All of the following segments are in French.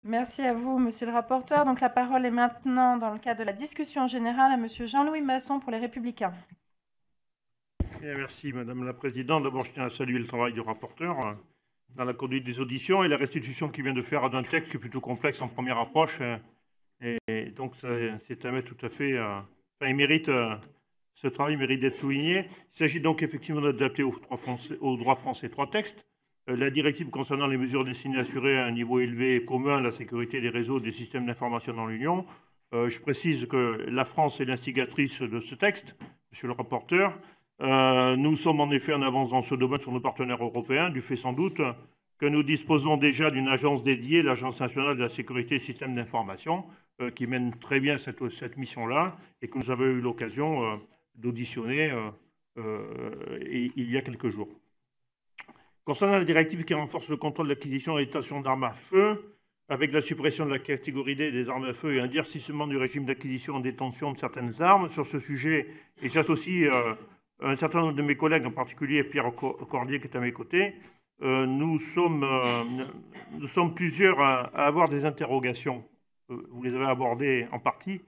Merci à vous, monsieur le rapporteur. Donc, la parole est maintenant, dans le cadre de la discussion générale, à monsieur Jean-Louis Masson pour les Républicains. Merci, Madame la Présidente. D'abord, je tiens à saluer le travail du rapporteur dans la conduite des auditions et la restitution qu'il vient de faire d'un texte qui est plutôt complexe en première approche. Et donc, c'est un mettre tout à fait... il mérite... Ce travail mérite d'être souligné. Il s'agit donc effectivement d'adapter au droit français 3 textes. La directive concernant les mesures destinées à assurer un niveau élevé et commun la sécurité des réseaux et des systèmes d'information dans l'Union. Je précise que la France est l'instigatrice de ce texte, monsieur le rapporteur. Nous sommes en effet en avance dans ce domaine sur nos partenaires européens, du fait sans doute que nous disposons déjà d'une agence dédiée, l'Agence nationale de la sécurité des systèmes d'information, qui mène très bien cette mission-là et que nous avons eu l'occasion d'auditionner il y a quelques jours. Concernant la directive qui renforce le contrôle de l'acquisition et détention d'armes à feu, avec la suppression de la catégorie D des armes à feu et un durcissement du régime d'acquisition et de détention de certaines armes, sur ce sujet, et j'associe un certain nombre de mes collègues, en particulier Pierre Cordier qui est à mes côtés, nous sommes plusieurs à avoir des interrogations. Vous les avez abordées en partie.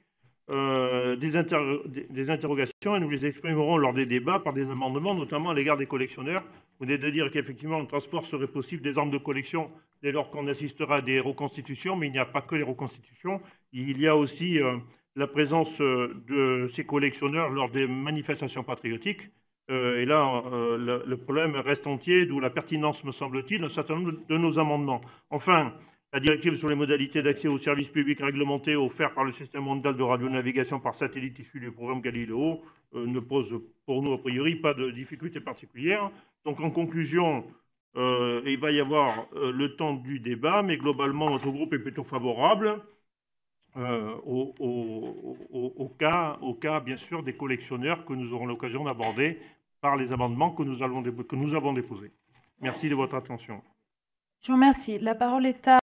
Des interrogations et nous les exprimerons lors des débats par des amendements, notamment à l'égard des collectionneurs. Vous venez de dire qu'effectivement, le transport serait possible des armes de collection dès lors qu'on assistera à des reconstitutions, mais il n'y a pas que les reconstitutions. Il y a aussi la présence de ces collectionneurs lors des manifestations patriotiques. Et là, le problème reste entier, d'où la pertinence, me semble-t-il, d'un certain nombre de nos amendements. Enfin, la directive sur les modalités d'accès aux services publics réglementés offerts par le système mondial de radionavigation par satellite issu du programme Galileo ne pose pour nous, a priori, pas de difficultés particulières. Donc, en conclusion, il va y avoir le temps du débat, mais globalement, notre groupe est plutôt favorable au cas, bien sûr, des collectionneurs que nous aurons l'occasion d'aborder par les amendements que nous avons déposés. Merci de votre attention. Je vous remercie. La parole est à